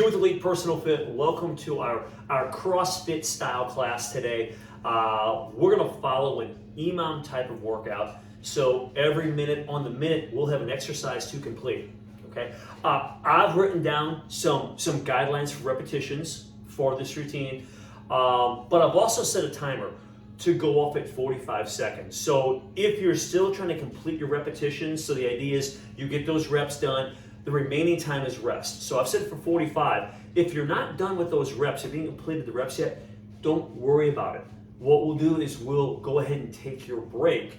Drew with Elite Personal Fit. Welcome to our CrossFit style class today. We're going to follow an EMOM type of workout. So every minute on the minute, we'll have an exercise to complete. Okay. I've written down some guidelines for repetitions for this routine, but I've also set a timer to go off at 45 seconds. So if you're still trying to complete your repetitions, so the idea is you get those reps done, the remaining time is rest. So I've set it for 45. If you're not done with those reps, if you haven't completed the reps yet, don't worry about it. What we'll do is we'll go ahead and take your break,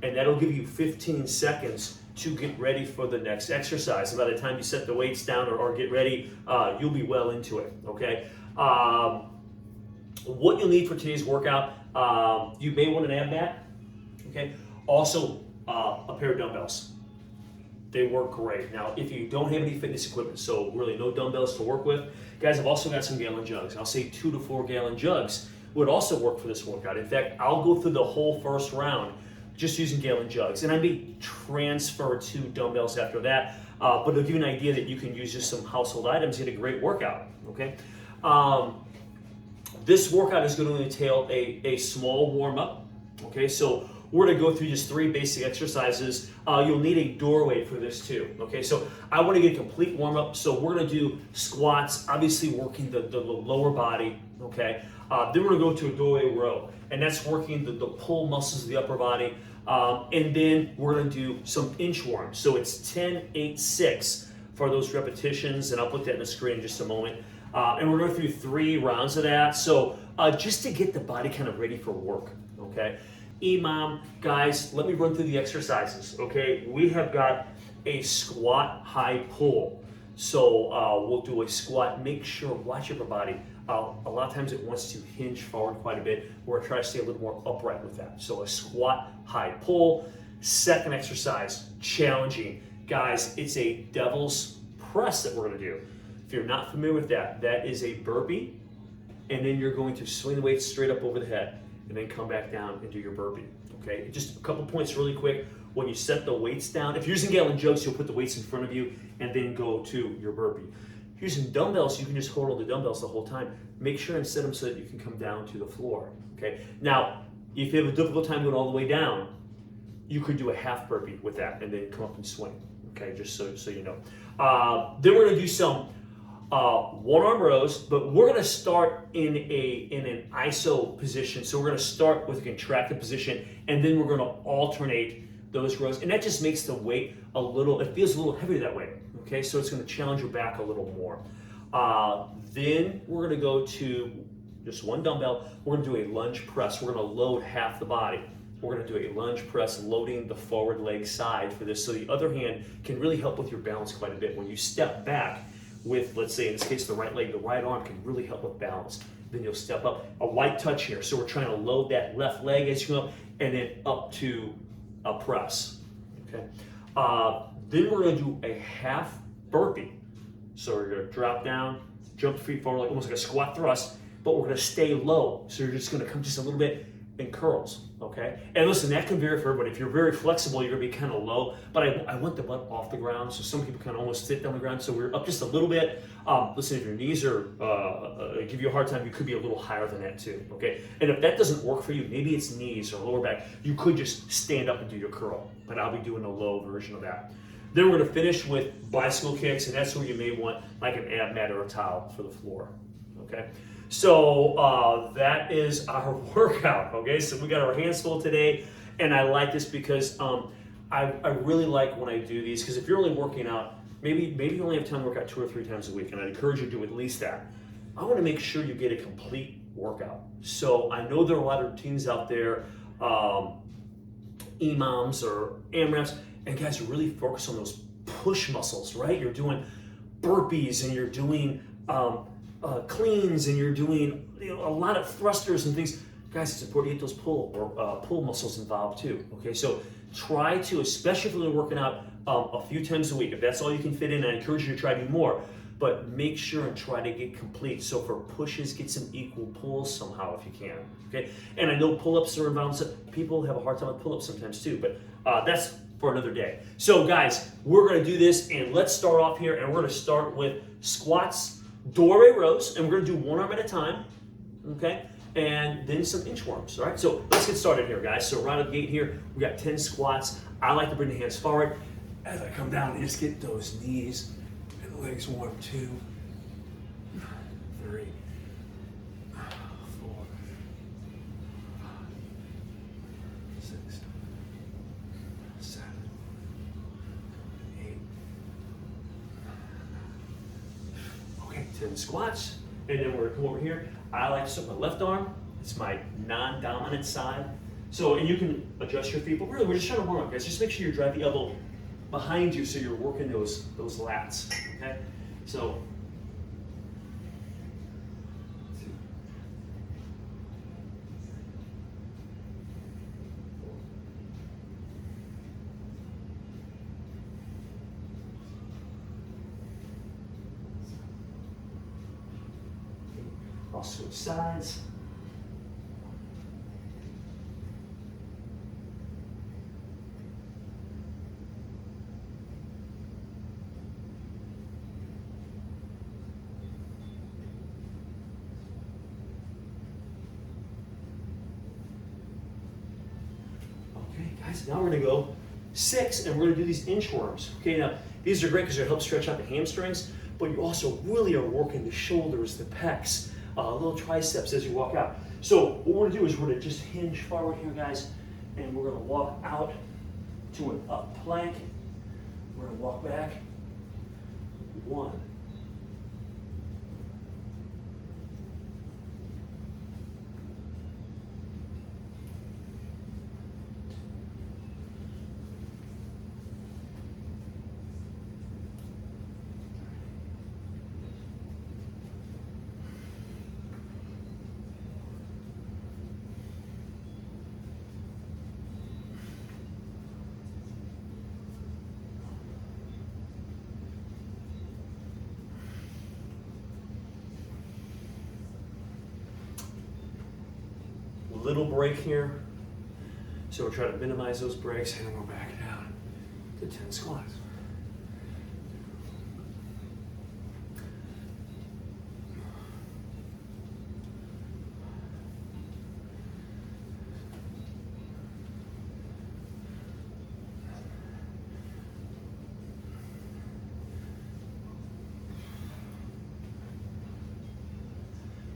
and that'll give you 15 seconds to get ready for the next exercise. And by the time you set the weights down or get ready, you'll be well into it, okay? What you'll need for today's workout, you may want an ab mat, okay? Also, a pair of dumbbells. They work great. Now, if you don't have any fitness equipment, so really no dumbbells to work with, guys, I've also got some gallon jugs. I'll say 2 to 4 gallon jugs would also work for this workout. In fact, I'll go through the whole first round just using gallon jugs, and I may transfer to dumbbells after that, but it'll give you an idea that you can use just some household items to get a great workout, okay? This workout is going to entail a small warm-up, okay? So we're going to go through just 3 basic exercises. You'll need a doorway for this too, okay? So I want to get a complete warm-up, so we're going to do squats, obviously working the lower body, okay? Then we're going to go to a doorway row, and that's working the pull muscles of the upper body. And then we're going to do some inchworms. So it's 10, 8, 6 for those repetitions, and I'll put that in the screen in just a moment. And we're going through 3 rounds of that. So just to get the body kind of ready for work, okay? EMOM, guys, let me run through the exercises, okay? We have got a squat high pull. So we'll do a squat. Make sure, watch your upper body. A lot of times it wants to hinge forward quite a bit. We're going to try to stay a little more upright with that. So a squat high pull. Second exercise, challenging. Guys, it's a devil's press that we're going to do. If you're not familiar with that, that is a burpee, and then you're going to swing the weight straight up over the head and then come back down and do your burpee, okay? Just a couple points really quick. When you set the weights down, if you're using gallon jugs, you'll put the weights in front of you and then go to your burpee. If you're using dumbbells, you can just hold the dumbbells the whole time. Make sure and set them so that you can come down to the floor, okay? Now, if you have a difficult time going all the way down, you could do a half burpee with that and then come up and swing, okay? Just so you know. Then we're gonna do some one-arm rows, but we're gonna start in an iso position. So we're gonna start with a contracted position, and then we're gonna alternate those rows, and that just makes the weight it feels a little heavier that way, okay? So it's gonna challenge your back a little more. Then we're gonna go to just one dumbbell. We're gonna do a lunge press. We're gonna load half the body. We're gonna do a lunge press, loading the forward leg side for this. So the other hand can really help with your balance quite a bit. When you step back with, let's say in this case, the right leg, the right arm can really help with balance. Then you'll step up, a light touch here. So we're trying to load that left leg as you go up, and then up to a press, okay? Then we're gonna do a half burpee. So we're gonna drop down, jump the feet forward, like almost like a squat thrust, but we're gonna stay low. So you're just gonna come just a little bit in curls, okay? And listen, that can vary for everybody. If you're very flexible, you're gonna be kind of low, but I want the butt off the ground, so some people kind of almost sit down the ground, so we're up just a little bit. Listen, if your knees are give you a hard time, you could be a little higher than that too, okay? And if that doesn't work for you, maybe it's knees or lower back, you could just stand up and do your curl, but I'll be doing a low version of that. Then we're gonna finish with bicycle kicks, and that's where you may want like an ab mat or a towel for the floor, okay? So that is our workout, okay? So we got our hands full today, and I like this because I really like when I do these, because if you're only working out, maybe you only have time to work out 2 or 3 times a week, and I'd encourage you to do at least that. I want to make sure you get a complete workout. So I know there are a lot of routines out there, EMOMs or AMRAPs, and guys, really focus on those push muscles, right? You're doing burpees, and you're doing cleans, and you're doing a lot of thrusters and things. Guys, it's important to get those pull muscles involved too, okay? So try to, especially if you're working out a few times a week, if that's all you can fit in, I encourage you to try to do more, but make sure and try to get complete. So for pushes, get some equal pulls somehow if you can, okay? And I know pull-ups are involved, so people have a hard time with pull-ups sometimes too, but that's for another day. So guys, we're gonna do this, and let's start off here, and we're gonna start with squats doorway rows, and we're gonna do one arm at a time, okay? And then some inchworms, all right? So let's get started here, guys. So right out the gate here, we got 10 squats. I like to bring the hands forward. As I come down, just get those knees and legs warm. 2, 3, 4, 5, 6, 7, 8. Okay, 10 squats. And then we're gonna come over here. I like to start my left arm. It's my non-dominant side. So, and you can adjust your feet, but really we're just trying to warm up, guys. Just make sure you drive the elbow behind you so you're working those lats, okay? So, I'll switch sides. Okay, guys, now we're gonna go 6, and we're gonna do these inchworms. Okay, now these are great because they help stretch out the hamstrings, but you also really are working the shoulders, the pecs, little triceps as you walk out. So what we're gonna do is we're gonna just hinge forward here, guys, and we're gonna walk out to an up plank. We're gonna walk back. 1. Little break here. So we're trying to minimize those breaks, and then we're back down to 10 squats.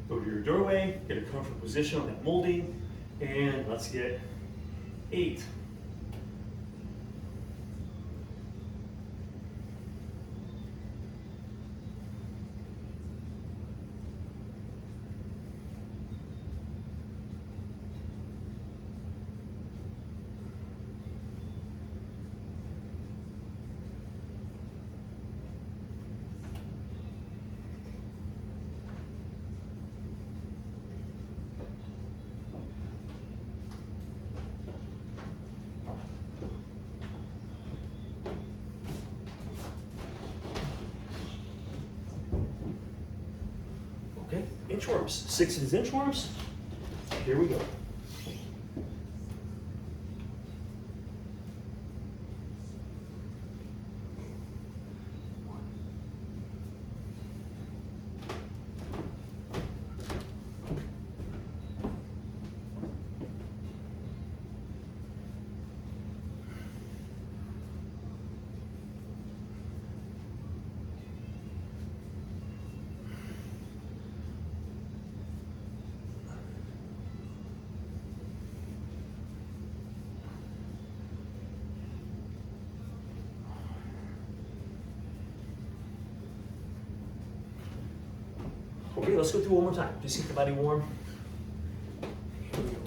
Go to your doorway, get a comfortable position on that molding, and let's get 8. Okay, inchworms. 6 of these inchworms. Here we go. Okay, let's go through one more time. Just keep the body warm. Here we go.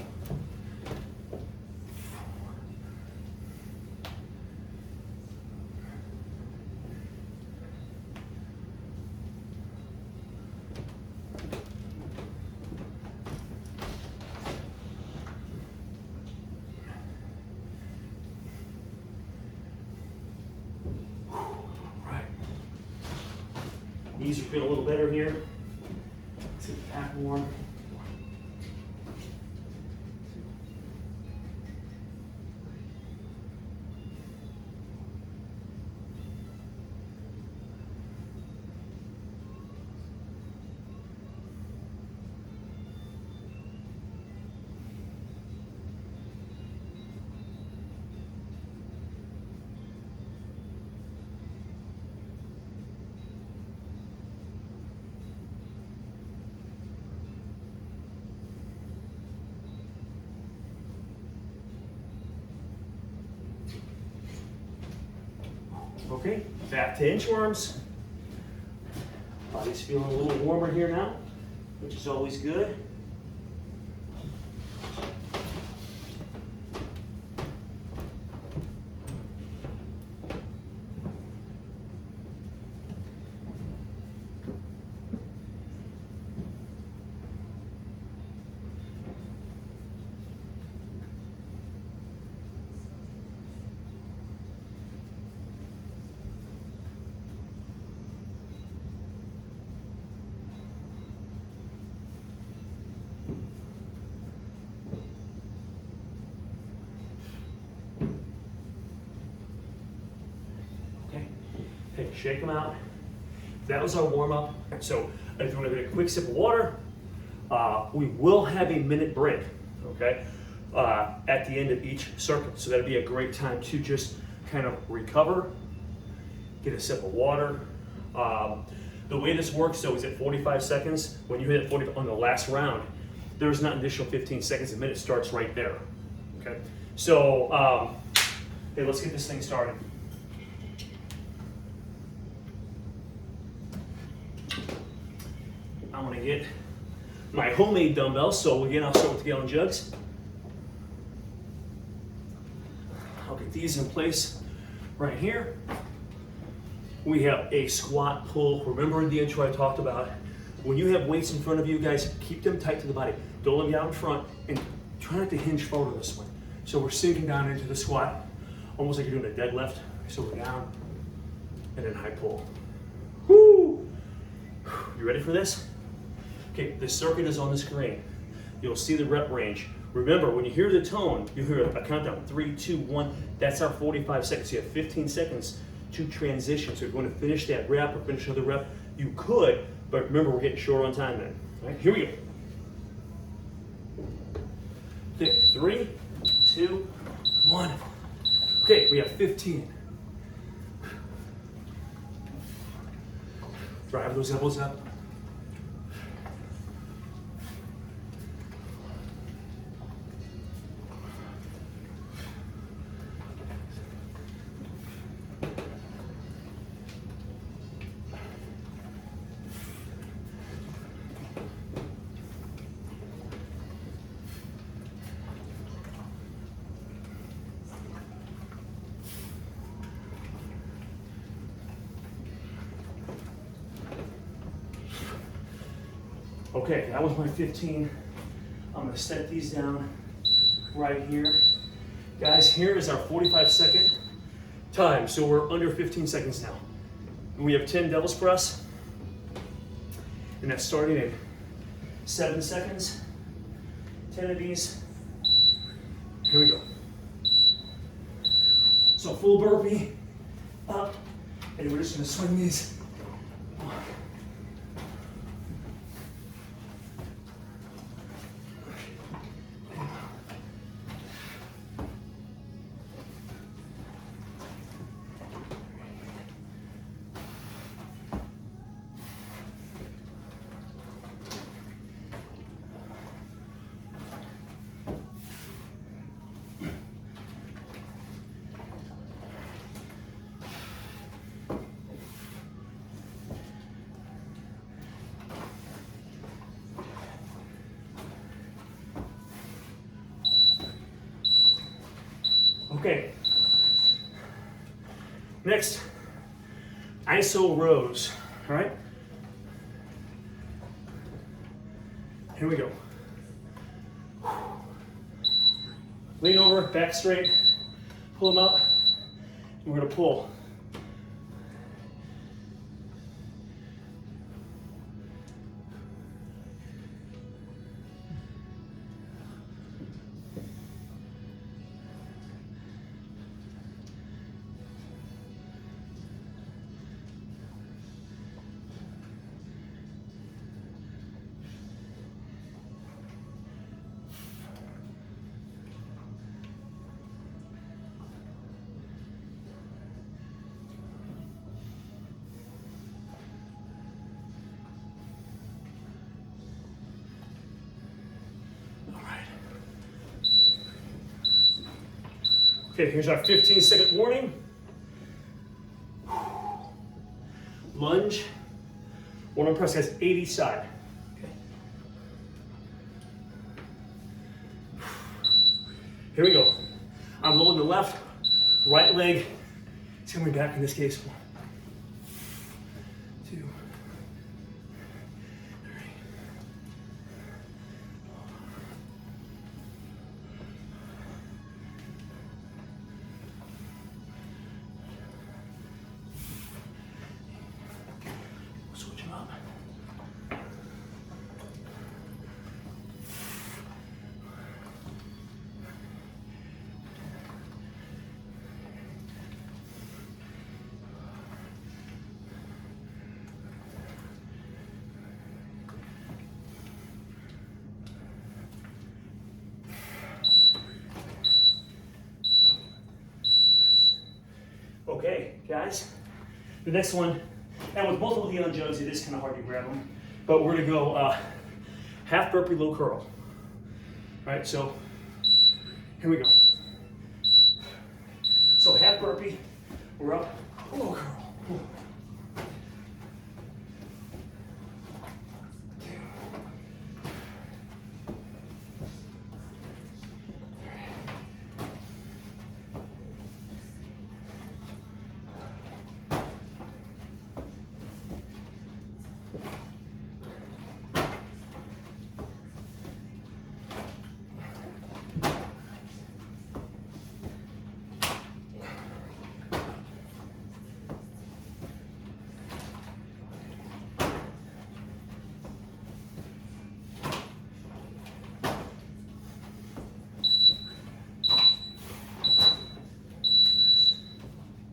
All right. Knees are feeling a little better here. Get the back warm. Okay, back to inchworms. Body's feeling a little warmer here now, which is always good. Okay, shake them out. That was our warm up. So if you want to get a quick sip of water, we will have a minute break, okay, at the end of each circuit. So that'd be a great time to just kind of recover, get a sip of water. The way this works though is at 45 seconds. When you hit it 40 on the last round, there's not an additional 15 seconds. The minute starts right there, okay? So, hey, let's get this thing started. I'm gonna get my homemade dumbbells. So again, I'll start with the gallon jugs. I'll get these in place right here. We have a squat pull. Remember in the intro I talked about, when you have weights in front of you, guys, keep them tight to the body. Don't let them get out in front and try not to hinge forward this way. So we're sinking down into the squat, almost like you're doing a deadlift. So we're down and then high pull. Woo! You ready for this? Okay, the circuit is on the screen. You'll see the rep range. Remember, when you hear the tone, you hear a countdown, 3, 2, 1. That's our 45 seconds. You have 15 seconds to transition. So if you want to finish that rep or finish another rep, you could, but remember, we're getting short on time then. All right, here we go. Okay, 3, 2, 1. Okay, we have 15. Drive those elbows up. Okay, that was my 15. I'm gonna set these down right here. Guys, here is our 45-second time. So we're under 15 seconds now. And we have 10 devil's press. And that's starting in 7 seconds. 10 of these. Here we go. So full burpee, up, and we're just gonna swing these. Okay, next, iso rows, all right? Here we go. Lean over, back straight, pull them up, and we're gonna pull. Okay, here's our 15-second warning. lunge, one-arm press, guys, 8 each side. Okay. Here we go. I'm loading the left, right leg. It's coming back in this case. 1, 2, 3. Switch them up. Okay, guys, the next one, and with multiple knee jugs, it is kind of hard to grab them, but we're gonna go half burpee, low curl. All right, so here we go. So half burpee, we're up, low curl.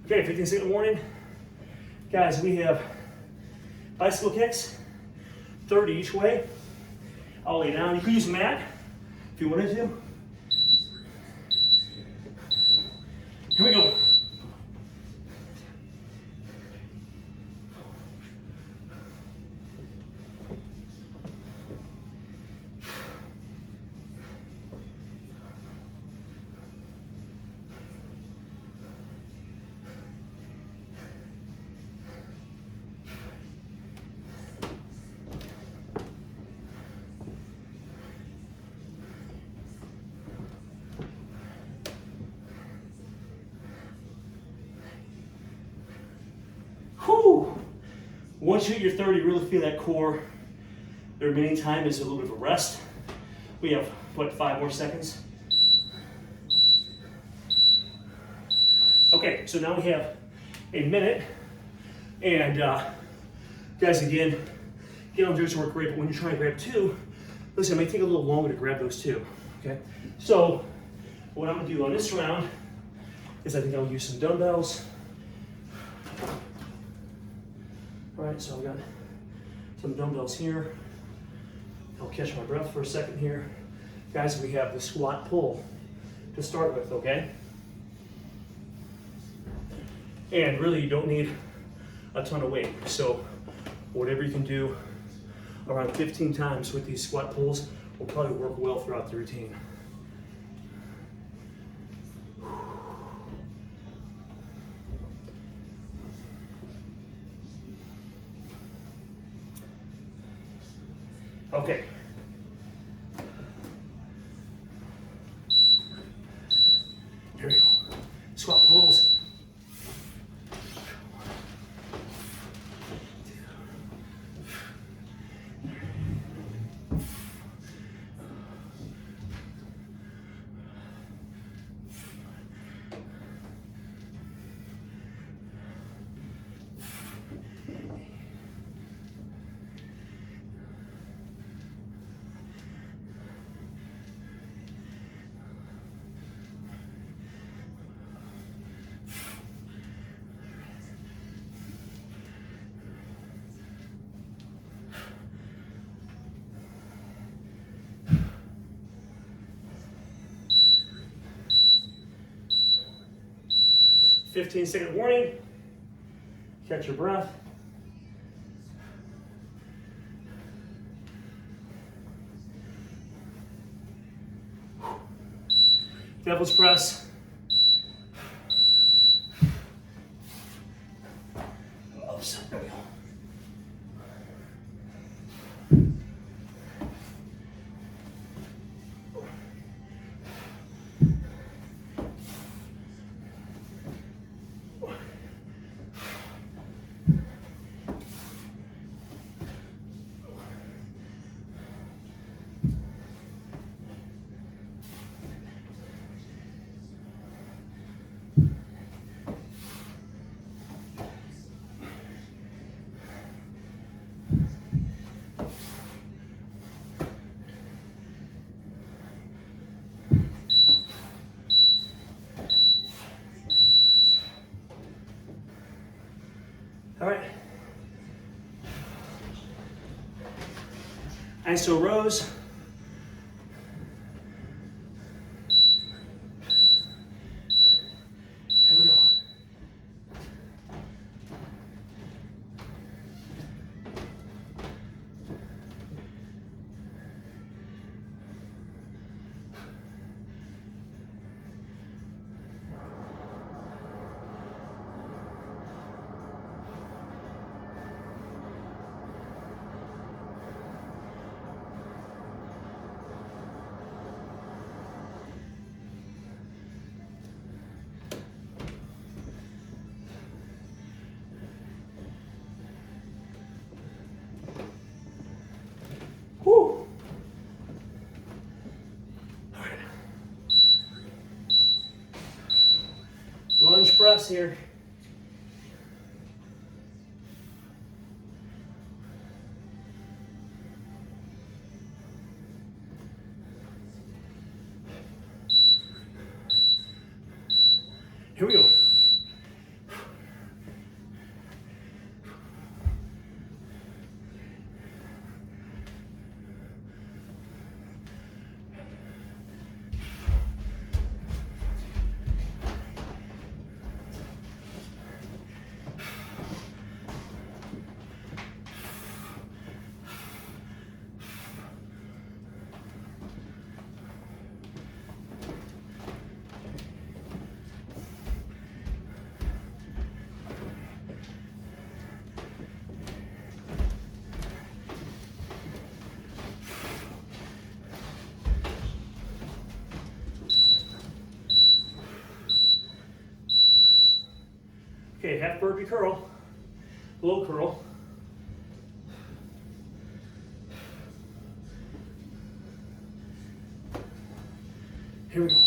Okay, 15-second warning. Guys, we have bicycle kicks, 30 each way. I'll lay down. You could use a mat if you wanted to. Here we go. Whew. Once you hit your 30, really feel that core. The remaining time is a little bit of a rest. We have, what, 5 more seconds? Okay, so now we have a minute. And guys, again, get on to work great, but when you're trying to grab 2, listen, it may take a little longer to grab those 2, okay? So what I'm gonna do on this round is I think I'll use some dumbbells. All right, so I've got some dumbbells here. I'll catch my breath for a second here. Guys, we have the squat pull to start with, okay? And really, you don't need a ton of weight. So whatever you can do around 15 times with these squat pulls will probably work well throughout the routine. Okay. Here we go. Squat pulls. Fifteen-second warning. Catch your breath. Devil's press. Oops, there we go. All right. ISO rows. Here we go. Whew. All right. Lunge press here. Here we go. Okay, half burpee curl, low curl. Here we go.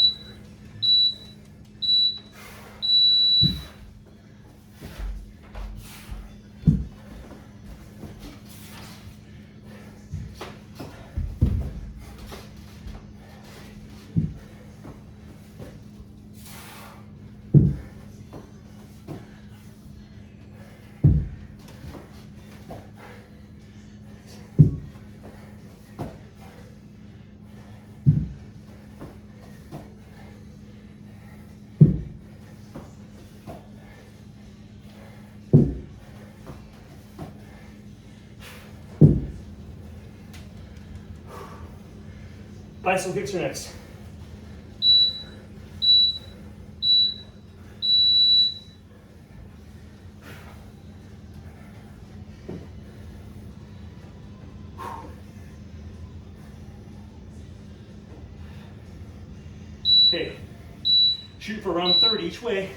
Bicycle kicks are next. Okay, shoot for around 30 each way.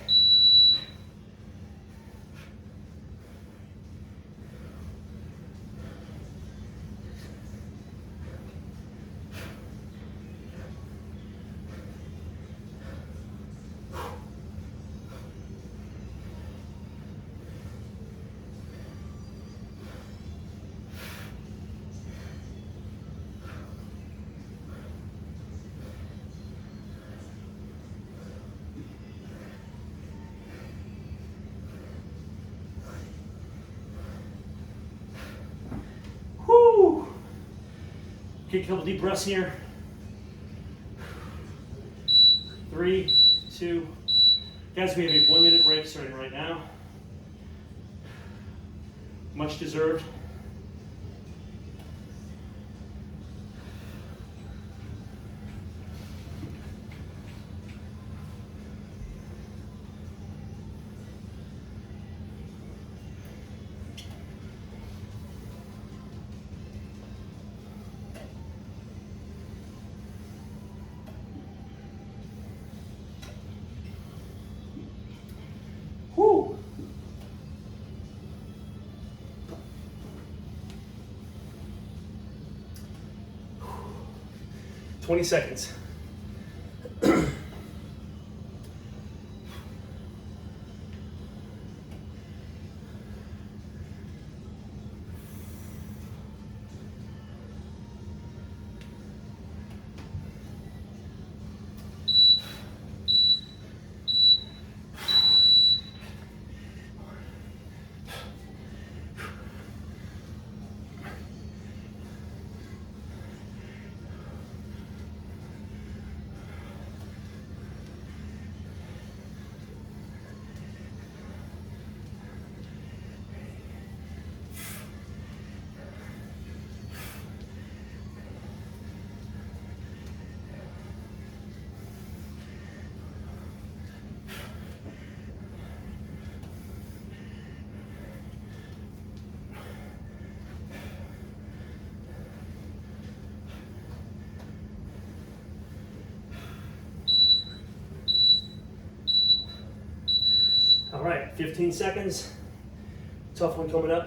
Whoo! Take a couple deep breaths here. 3, 2. Guys, we have a 1-minute break starting right now. Much deserved. Whoo! 20 seconds. All right, 15 seconds. Tough one coming up.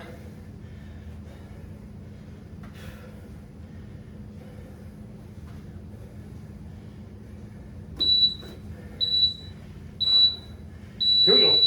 Here we go.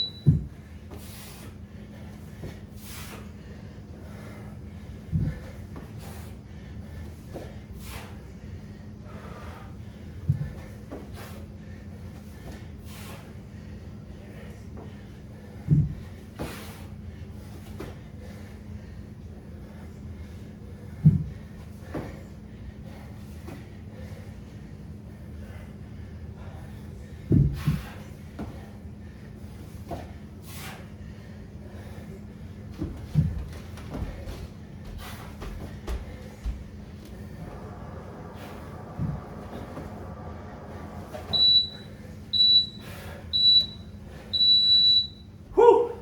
Whew.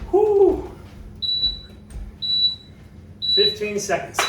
Whew. 15 seconds.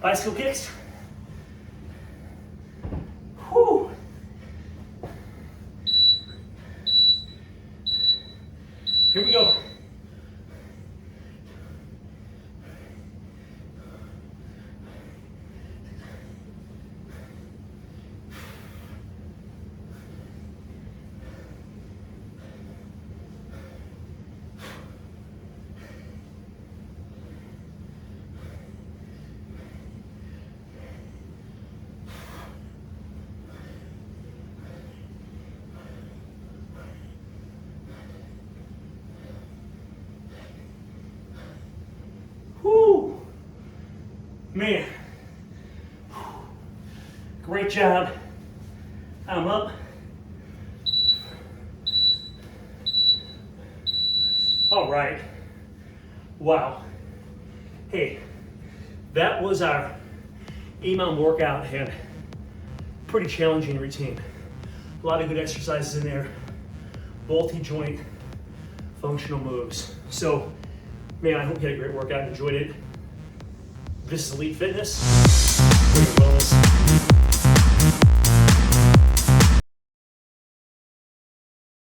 Bicycle kicks. Whew. Here we go. Whew. Man. Great job. I'm up. All right. Wow. Hey, that was our EMOM workout and pretty challenging routine. A lot of good exercises in there, multi-joint functional moves. So, man, I hope you had a great workout and enjoyed it. This is Elite Fitness. Wellness.